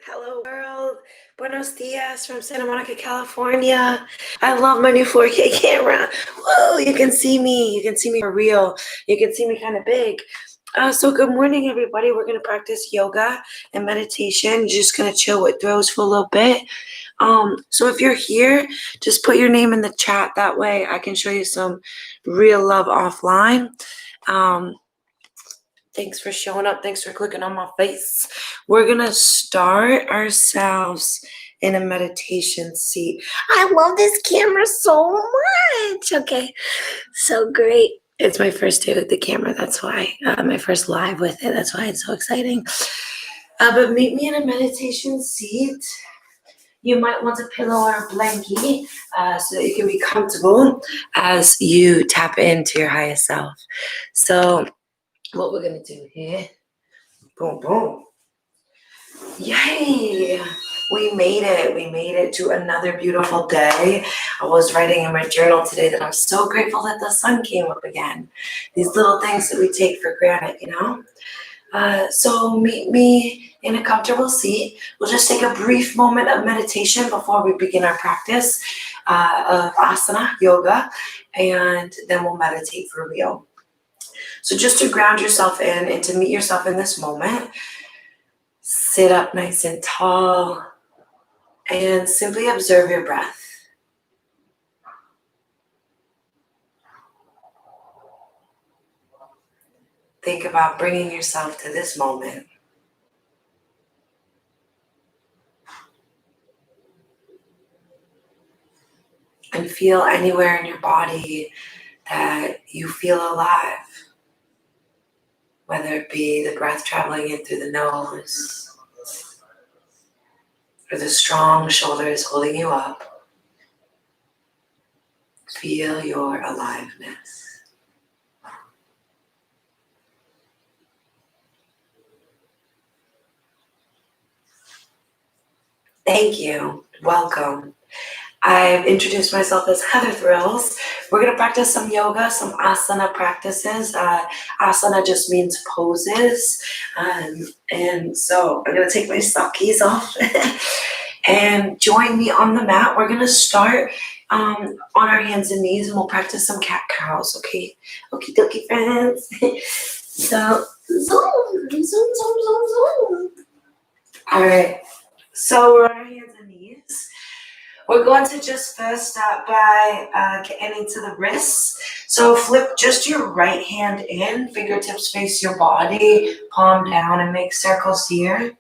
Hello world. Buenos dias from Santa Monica, California. I love my new 4K camera. Whoa, you can see me. You can see me for real. You can see me kind of big. So good morning, everybody. We're going to practice yoga and meditation. You're just going to chill with throws for a little bit. So if you're here, just put your name in the chat. That way I can show you some real love offline. Thanks for showing up. Thanks for clicking on my face. We're going to start ourselves in a meditation seat. I love this camera so much. Okay, so great. It's my first day with the camera. That's why. My first live with it. That's why it's so exciting. But meet me in a meditation seat. You might want a pillow or a blankie so that you can be comfortable as you tap into your highest self. So what we're going to do here, boom, boom. Yay! We made it to another beautiful day. I was writing in my journal today that I'm so grateful that the sun came up again. These little things that we take for granted, you know? So meet me in a comfortable seat. We'll just take a brief moment of meditation before we begin our practice of asana, yoga, and then we'll meditate for real. So just to ground yourself in and to meet yourself in this moment, sit up nice and tall and simply observe your breath. Think about bringing yourself to this moment. And feel anywhere in your body that you feel alive. Whether it be the breath traveling in through the nose or the strong shoulders holding you up. Feel your aliveness. Thank you. Welcome. I've introduced myself as Heather Thrills. We're going to practice some yoga, some asana practices. Asana just means poses. And so I'm going to take my stockies off and join me on the mat. We're going to start on our hands and knees and we'll practice some cat-cows, okay? Okie dokie, friends. So, zoom, zoom, zoom, zoom, zoom. All right. So we're on our hands and knees. We're going to just first start by getting into the wrists. So flip just your right hand in, fingertips face your body, palm down, and make circles here.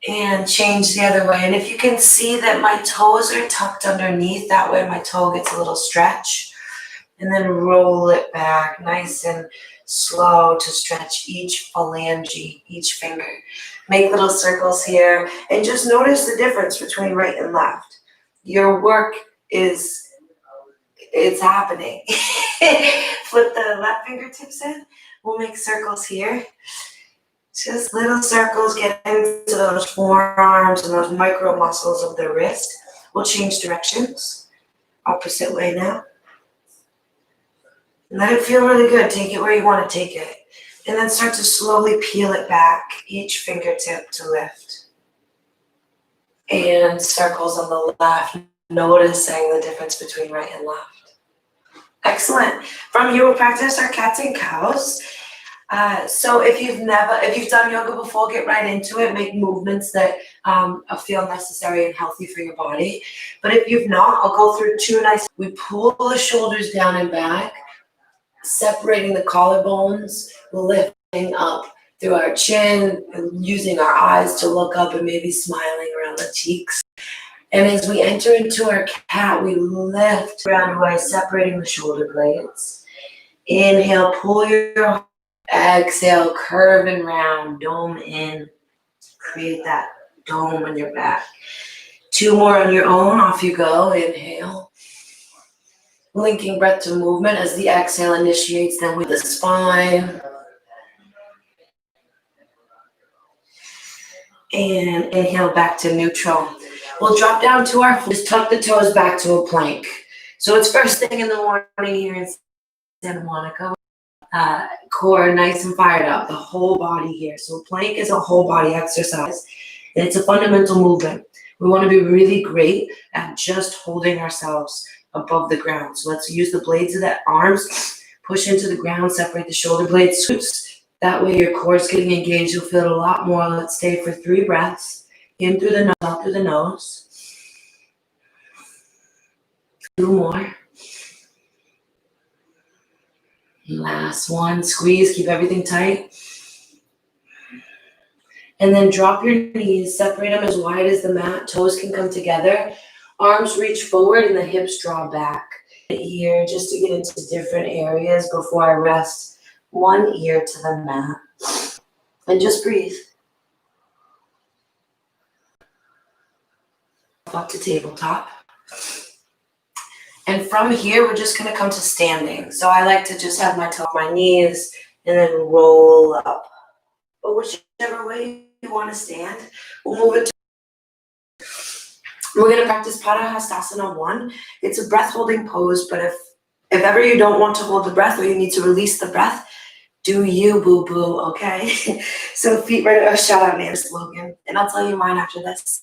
And change the other way. And if you can see that my toes are tucked underneath, that way my toe gets a little stretch. And then roll it back nice and slow to stretch each phalange, each finger. Make little circles here and just notice the difference between right and left. Your work it's happening. Flip the left fingertips in. We'll make circles here. Just little circles, get into those forearms and those micro muscles of the wrist. We'll change directions. Opposite way now. Let it feel really good. Take it where you want to take it. And then start to slowly peel it back, each fingertip to lift. And circles on the left, noticing the difference between right and left. Excellent. From here, we'll practice our cats and cows. So if you've done yoga before, get right into it. Make movements that feel necessary and healthy for your body. But if you've not, I'll go through two nice. We pull the shoulders down and back, separating the collarbones, lifting up through our chin, and using our eyes to look up and maybe smiling around the cheeks. And as we enter into our cat, we lift around way, separating the shoulder blades. Inhale, pull your. Exhale, curve and round, dome in. Create that dome on your back. Two more on your own, off you go. Inhale. Linking breath to movement as the exhale initiates, then with the spine. And inhale back to neutral. We'll drop down to our feet, just tuck the toes back to a plank. So it's first thing in the morning here in Santa Monica. core nice and fired up, the whole body here. So plank is a whole body exercise, and it's a fundamental movement. We want to be really great at just holding ourselves above the ground. So let's use the blades of the arms, push into the ground, separate the shoulder blades. That way your core is getting engaged. You'll feel it a lot more. Let's stay for 3 breaths. In through the nose, out through the nose. 2 more. Last one. Squeeze, keep everything tight. And then drop your knees, separate them as wide as the mat. Toes can come together. Arms reach forward and the hips draw back. Here, just to get into different areas before I rest one ear to the mat. And just breathe. Up to tabletop. And from here, we're just going to come to standing. So I like to just have my toe on my knees and then roll up. But whichever way you want to stand, we'll move it to. We're going to practice Padahastasana 1. It's a breath holding pose, but if ever you don't want to hold the breath or you need to release the breath, do you, boo-boo, okay? So feet right, shout out Nana slogan, and I'll tell you mine after this.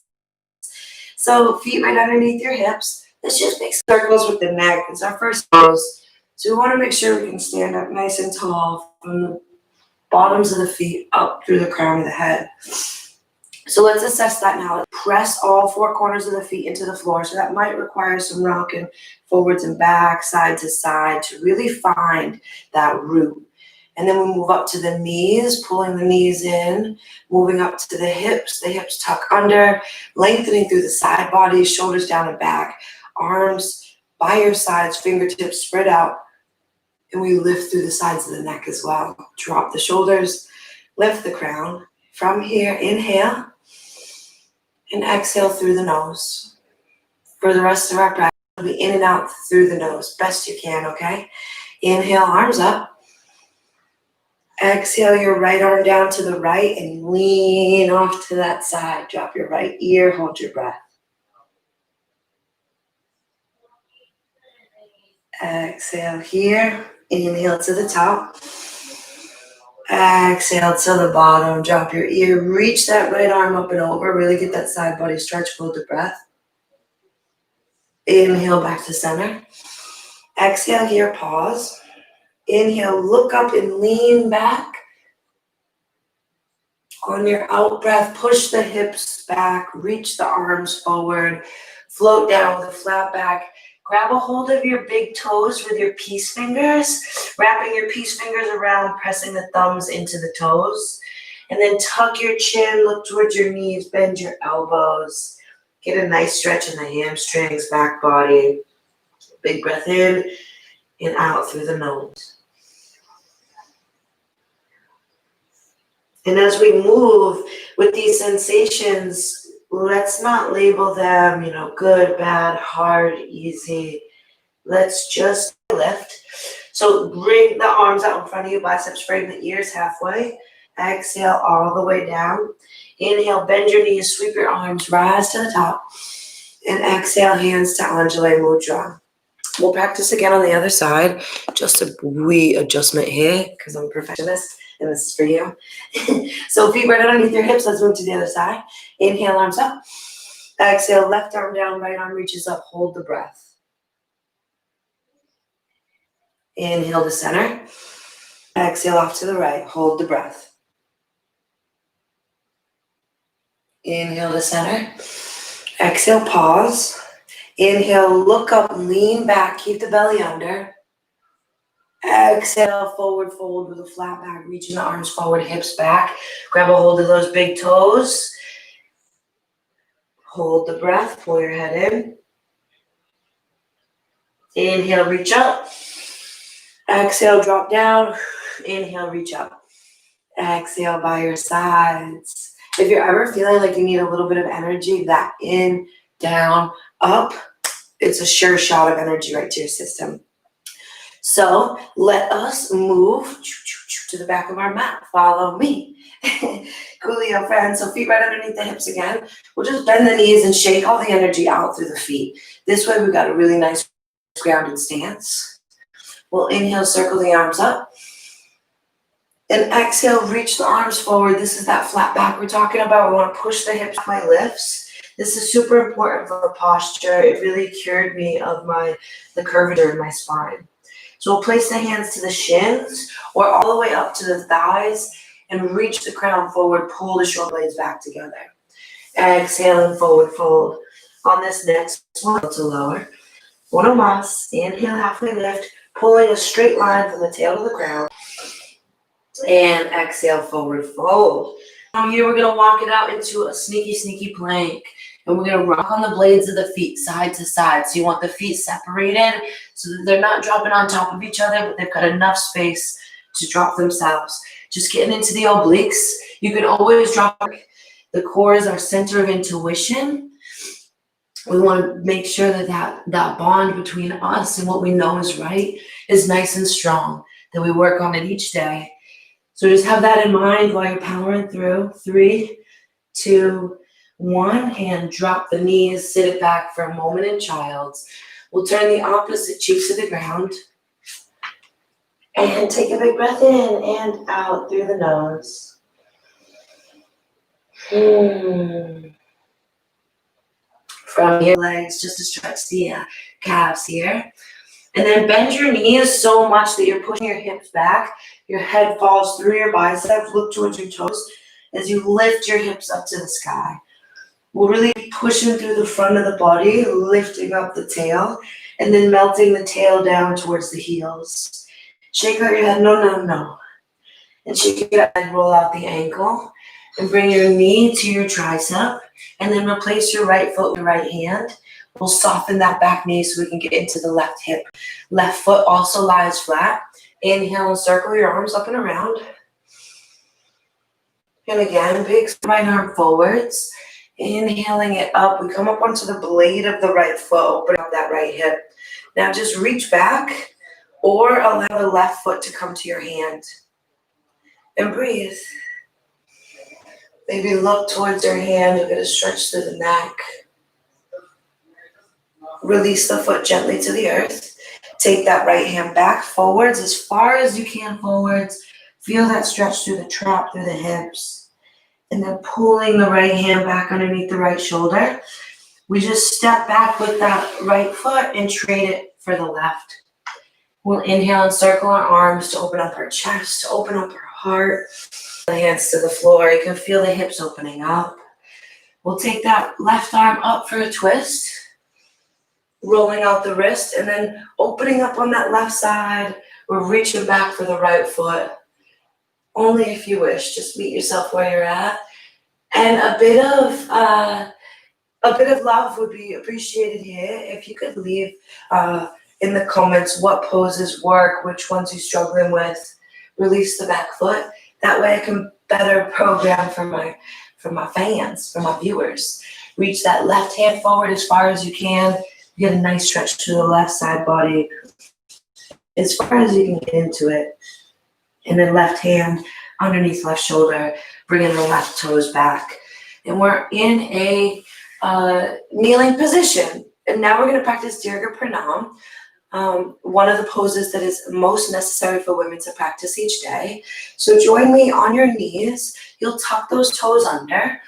So feet right underneath your hips. Let's just make circles with the neck. It's our first pose. So we want to make sure we can stand up nice and tall from the bottoms of the feet up through the crown of the head. So let's assess that now. Press all 4 corners of the feet into the floor. So that might require some rocking forwards and back, side to side to really find that root. And then we move up to the knees, pulling the knees in, moving up to the hips tuck under, lengthening through the side body, shoulders down and back, arms by your sides, fingertips spread out, and we lift through the sides of the neck as well. Drop the shoulders, lift the crown. From here, inhale, and exhale through the nose. For the rest of our breath, we'll be in and out through the nose, best you can, okay? Inhale, arms up. Exhale your right arm down to the right and lean off to that side. Drop your right ear, hold your breath. Exhale here, inhale to the top. Exhale to the bottom, drop your ear, reach that right arm up and over, really get that side body stretch, hold the breath. Inhale back to center. Exhale here, pause. Inhale, look up and lean back. On your out breath, push the hips back, reach the arms forward, float down with a flat back. Grab a hold of your big toes with your peace fingers, wrapping your peace fingers around, pressing the thumbs into the toes. And then tuck your chin, look towards your knees, bend your elbows. Get a nice stretch in the hamstrings, back body. Big breath in and out through the nose. And as we move with these sensations, let's not label them, good, bad, hard, easy. Let's just lift. So bring the arms out in front of you, biceps frame the ears halfway. Exhale all the way down. Inhale, bend your knees, sweep your arms, rise to the top. And exhale, hands to Anjali Mudra. We'll practice again on the other side. Just a wee adjustment here because I'm a perfectionist and this is for you. So feet right underneath your hips. Let's move to the other side. Inhale, arms up. Exhale, left arm down, right arm reaches up. Hold the breath. Inhale to center. Exhale off to the right. Hold the breath. Inhale to center. Exhale, pause. Inhale, look up, lean back, keep the belly under. Exhale, forward fold with a flat back, reaching the arms forward, hips back. Grab a hold of those big toes. Hold the breath, pull your head in. Inhale, reach up. Exhale, drop down. Inhale, reach up. Exhale by your sides. If you're ever feeling like you need a little bit of energy, that in, down, up, it's a sure shot of energy right to your system. So let us move to the back of our mat. Follow me. Coolio, friends. So feet right underneath the hips again. We'll just bend the knees and shake all the energy out through the feet. This way we've got a really nice grounded stance. We'll inhale, circle the arms up. And exhale, reach the arms forward. This is that flat back we're talking about. We want to push the hips, my lifts. This is super important for posture. It really cured me of the curvature in my spine. So we'll place the hands to the shins or all the way up to the thighs and reach the crown forward, pull the shoulder blades back together. Exhale and forward fold. On this next one, to lower. Uno más. Inhale, halfway lift, pulling a straight line from the tail to the ground. And exhale, forward fold. Now here we're going to walk it out into a sneaky plank. And we're going to rock on the blades of the feet side to side. So you want the feet separated so that they're not dropping on top of each other, but they've got enough space to drop themselves. Just getting into the obliques. You can always drop. The core is our center of intuition. We want to make sure that bond between us and what we know is right is nice and strong, that we work on it each day. So just have that in mind while you're powering through. 3, 2, 1, and drop the knees, sit it back for a moment in child's. We'll turn the opposite cheek to the ground. And take a big breath in and out through the nose. From your legs, just to stretch the calves here. And then bend your knees so much that you're pushing your hips back. Your head falls through your biceps. Look towards your toes as you lift your hips up to the sky. We're really pushing through the front of the body, lifting up the tail, and then melting the tail down towards the heels. Shake out your head, no. And shake your head, roll out the ankle, and bring your knee to your tricep, and then replace your right foot with your right hand. We'll soften that back knee so we can get into the left hip. Left foot also lies flat. Inhale and circle your arms up and around. And again, big right arm forwards. Inhaling it up. We come up onto the blade of the right foot, open up that right hip. Now just reach back or allow the left foot to come to your hand. And breathe. Maybe look towards your hand. You'll get a stretch through the neck. Release the foot gently to the earth. Take that right hand back forwards as far as you can forwards. Feel that stretch through the trap, through the hips. And then pulling the right hand back underneath the right shoulder. We just step back with that right foot and trade it for the left. We'll inhale and circle our arms to open up our chest, to open up our heart. The hands to the floor. You can feel the hips opening up. We'll take that left arm up for a twist. Rolling out the wrist and then opening up on that left side. We're reaching back for the right foot. Only if you wish. Just meet yourself where you're at. And a bit of love would be appreciated here. If you could leave in the comments what poses work, which ones you're struggling with. Release the back foot. That way I can better program for my fans, for my viewers. Reach that left hand forward as far as you can. Get a nice stretch to the left side body as far as you can get into it. And then left hand underneath left shoulder, bringing the left toes back. And we're in a kneeling position. And now we're going to practice Dirga Pranam, one of the poses that is most necessary for women to practice each day. So join me on your knees. You'll tuck those toes under.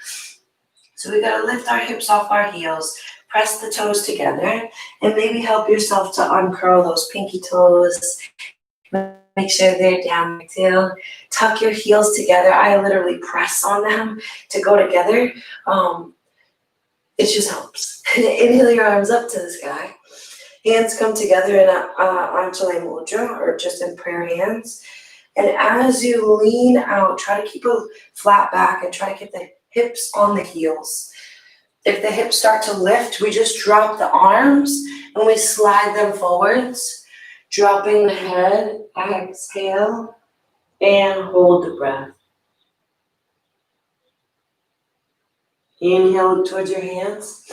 So we got to lift our hips off our heels. Press the toes together and maybe help yourself to uncurl those pinky toes. Make sure they're down too. Tuck your heels together. I literally press on them to go together. It just helps. Inhale your arms up to the sky. Hands come together in an Untitled Mudra or just in prayer hands. And as you lean out, try to keep a flat back and try to get the hips on the heels. If the hips start to lift, we just drop the arms and we slide them forwards, dropping the head, exhale, and hold the breath. Inhale, look towards your hands.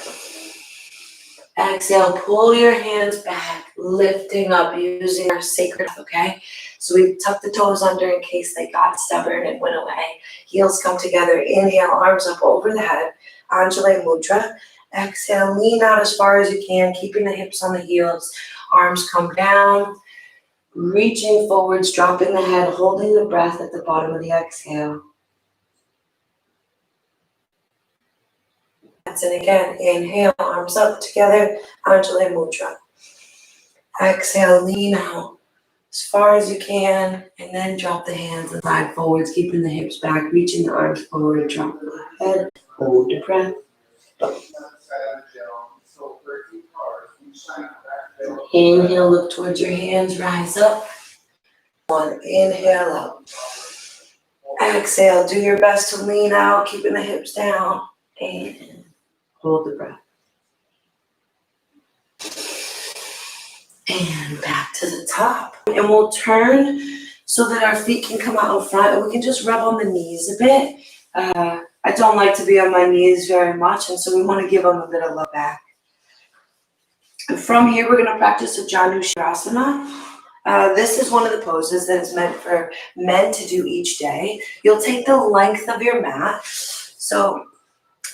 Exhale, pull your hands back, lifting up using our sacred, okay? So we tuck the toes under in case they got stubborn and went away. Heels come together. Inhale, arms up over the head. Anjali Mudra. Exhale, lean out as far as you can, keeping the hips on the heels. Arms come down. Reaching forwards, dropping the head, holding the breath at the bottom of the exhale. And again, inhale, arms up together, Anjali Mudra. Exhale, lean out as far as you can, and then drop the hands and slide forwards, keeping the hips back, reaching the arms forward, drop the head, hold the breath. Inhale, look towards your hands, rise up. One, inhale up. Exhale, do your best to lean out, keeping the hips down, and hold the breath. And back to the top. And we'll turn so that our feet can come out in front, and we can just rub on the knees a bit. I don't like to be on my knees very much, and so we want to give them a bit of love back. And from here, we're going to practice a Janu Shirasana. This is one of the poses that is meant for men to do each day. You'll take the length of your mat. So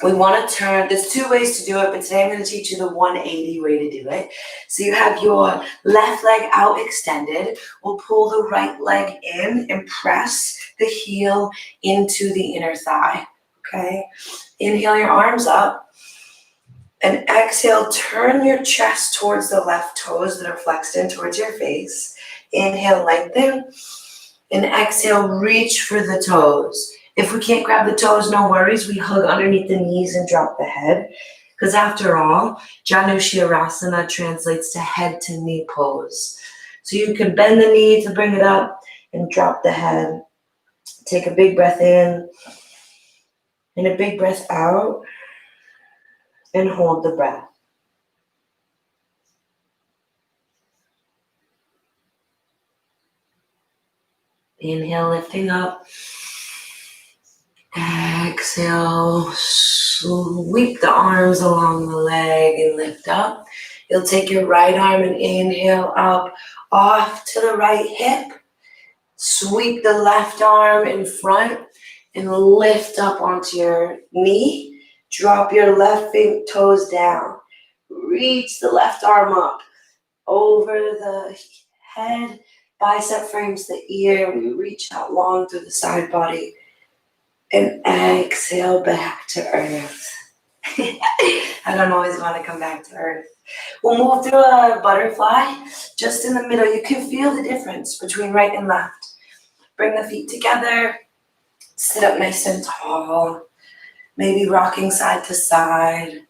we want to turn, there's two ways to do it, but today I'm going to teach you the 180 way to do it. So you have your left leg out extended. We'll pull the right leg in and press the heel into the inner thigh. Okay? Inhale your arms up. And exhale, turn your chest towards the left toes that are flexed in towards your face. Inhale, lengthen. And exhale, reach for the toes. If we can't grab the toes, no worries. We hug underneath the knees and drop the head. Because after all, Janu Shirasana translates to head to knee pose. So you can bend the knee to bring it up and drop the head. Take a big breath in and a big breath out. And hold the breath. Inhale, lifting up. Exhale, sweep the arms along the leg and lift up. You'll take your right arm and inhale up, off to the right hip. Sweep the left arm in front and lift up onto your knee. Drop your left toes down. Reach the left arm up over the head. Bicep frames the ear. We reach out long through the side body. And exhale back to earth. I don't always want to come back to earth. We'll move through a butterfly. Just in the middle, you can feel the difference between right and left. Bring the feet together. Sit up nice and tall. Maybe rocking side to side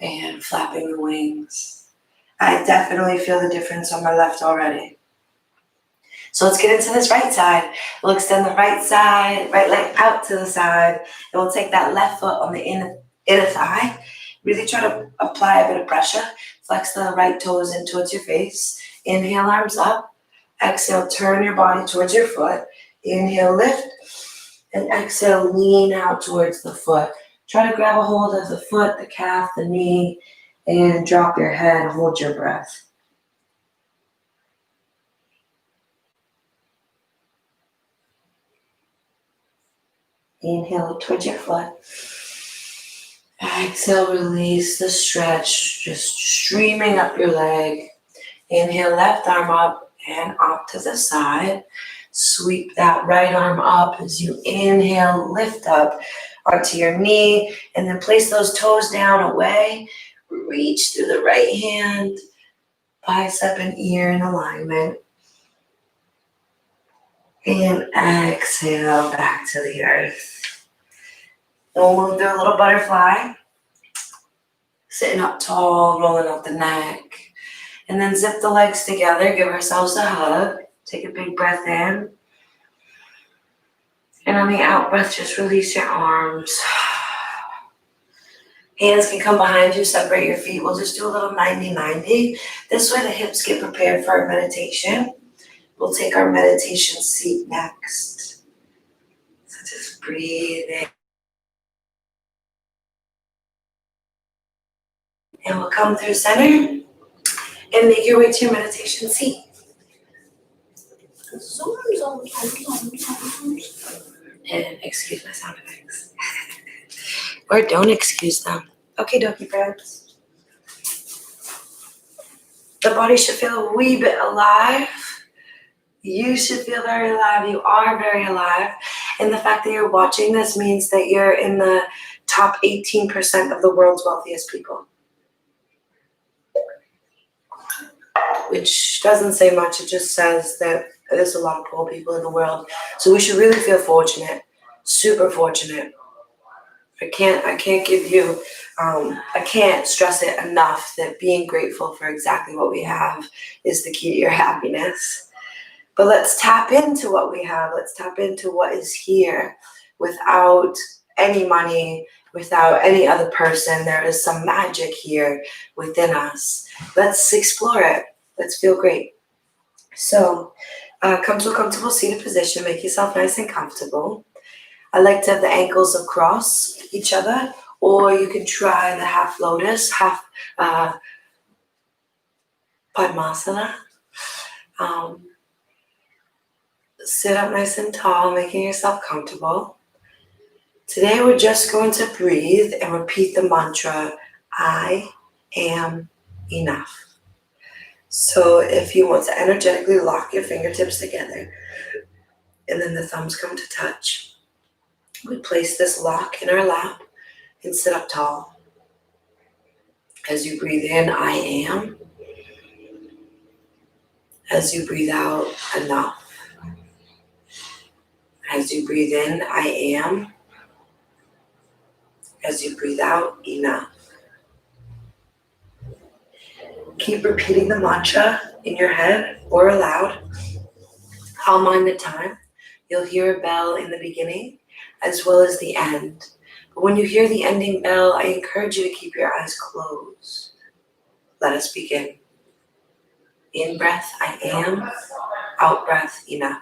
and flapping the wings. I definitely feel the difference on my left already. So let's get into this right side. We'll extend the right side, right leg out to the side, and we'll take that left foot on the inner thigh. Really try to apply a bit of pressure. Flex the right toes in towards your face. Inhale, arms up. Exhale, turn your body towards your foot. Inhale, lift. And exhale, lean out towards the foot. Try to grab a hold of the foot, the calf, the knee, and drop your head. Hold your breath. Inhale up towards your foot. Exhale, release the stretch, just streaming up your leg. Inhale, left arm up and off to the side. Sweep that right arm up as you inhale, lift up onto your knee, and then place those toes down away. Reach through the right hand, bicep and ear in alignment. And exhale back to the earth. We'll move through a little butterfly. Sitting up tall, rolling up the neck. And then zip the legs together, give ourselves a hug. Take a big breath in. And on the out breath, just release your arms. Hands can come behind you, separate your feet. We'll just do a little 90-90. This way the hips get prepared for our meditation. We'll take our meditation seat next. So just breathe in. And we'll come through center and make your way to your meditation seat. And excuse my sound effects. Or don't excuse them. Okay, dokie, friends. The body should feel a wee bit alive. You should feel very alive. You are very alive. And the fact that you're watching this means that you're in the top 18% of the world's wealthiest people. Which doesn't say much. It just says that there's a lot of poor people in the world. So we should really feel fortunate. Super fortunate. I can't stress it enough that being grateful for exactly what we have is the key to your happiness. But let's tap into what we have. Let's tap into what is here without any money, without any other person. There is some magic here within us. Let's explore it. Let's feel great. So come to a comfortable seated position. Make yourself nice and comfortable. I like to have the ankles across each other, or you can try the half lotus, half Padmasana. Sit up nice and tall, making yourself comfortable. Today we're just going to breathe and repeat the mantra, I am enough. So if you want to energetically lock your fingertips together and then the thumbs come to touch, we place this lock in our lap and sit up tall. As you breathe in, I am. As you breathe out, enough. As you breathe in, I am. As you breathe out, enough. Keep repeating the mantra in your head or aloud. I'll mind the time. You'll hear a bell in the beginning as well as the end. But when you hear the ending bell, I encourage you to keep your eyes closed. Let us begin. In breath, I am. Out breath, enough.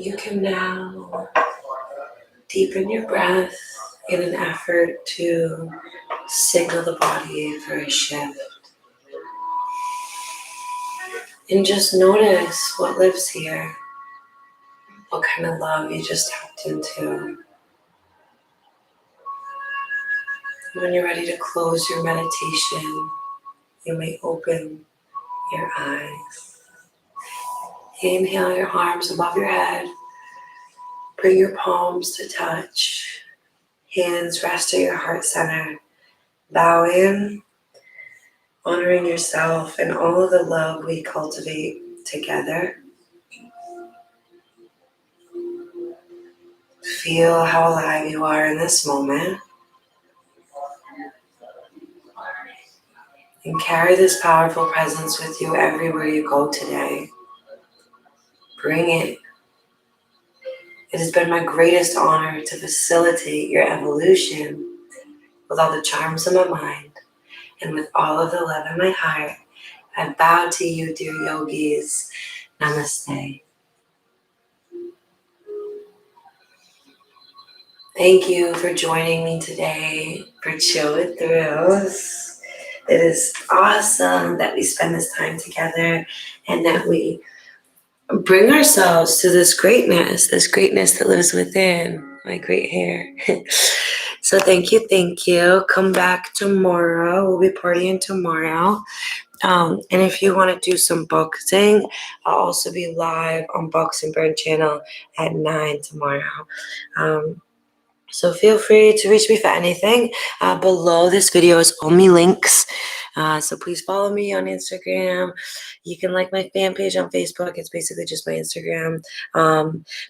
You can now deepen your breath in an effort to signal the body for a shift. And just notice what lives here, what kind of love you just tapped into. When you're ready to close your meditation, you may open your eyes. Inhale your arms above your head. Bring your palms to touch. Hands rest at your heart center. Bow in, honoring yourself and all of the love we cultivate together. Feel how alive you are in this moment. And carry this powerful presence with you everywhere you go today. Bring it. It has been my greatest honor to facilitate your evolution with all the charms of my mind and with all of the love in my heart. I bow to you, dear yogis. Namaste. Thank you for joining me today for Chill with Thrills. It is awesome that we spend this time together and that we bring ourselves to this greatness that lives within. My great hair. So thank you. Come back tomorrow. We'll be partying tomorrow. And if you want to do some boxing, I'll also be live on Box and Burn channel at 9 tomorrow. So feel free to reach me for anything. Below this video is only links. So please follow me on Instagram. You can like my fan page on Facebook. It's basically just my Instagram.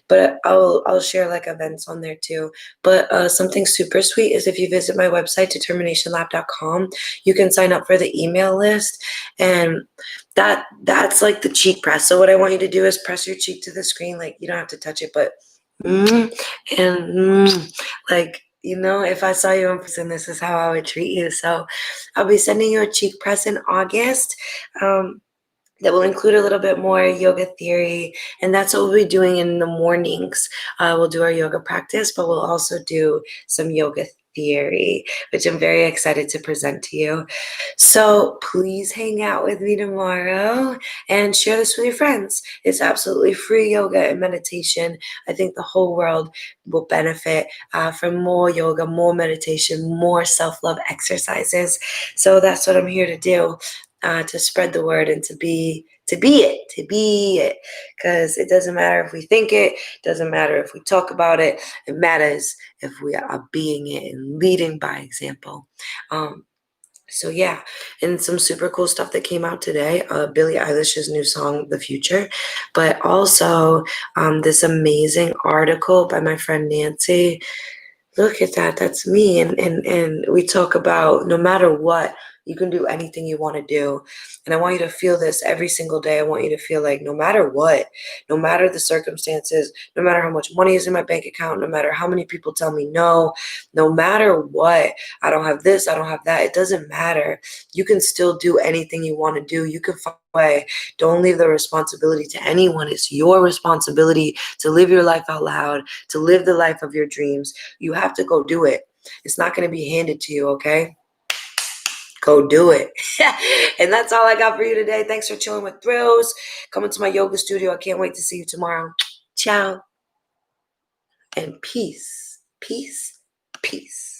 But I'll share like events on there too. But something super sweet is if you visit my website, determinationlab.com, you can sign up for the email list. And that's like the cheek press. So what I want you to do is press your cheek to the screen. Like you don't have to touch it, but like, you know, if I saw you in person, this is how I would treat you. So I'll be sending you a cheek press in August that will include a little bit more yoga theory. And that's what we'll be doing in the mornings. We'll do our yoga practice, but we'll also do some yoga theory, which I'm very excited to present to you. So please hang out with me tomorrow and share this with your friends. It's absolutely free yoga and meditation. I think the whole world will benefit from more yoga, more meditation, more self-love exercises. So that's what I'm here to do, to spread the word and to be it. Because it doesn't matter if we think it, doesn't matter if we talk about it. It matters if we are being it and leading by example. So yeah, and some super cool stuff that came out today. Billie Eilish's new song, The Future, but also this amazing article by my friend Nancy. Look at that, that's me. And we talk about no matter what, you can do anything you want to do. And I want you to feel this every single day. I want you to feel like no matter what, no matter the circumstances, no matter how much money is in my bank account, no matter how many people tell me no matter what, I don't have this, I don't have that, it doesn't matter. You can still do anything you want to do. You can find a way. Don't leave the responsibility to anyone. It's your responsibility to live your life out loud, to live the life of your dreams. You have to go do it. It's not going to be handed to you, okay? Go do it. And that's all I got for you today. Thanks for chilling with Thrills. Coming to my yoga studio. I can't wait to see you tomorrow. Ciao. And peace, peace, peace.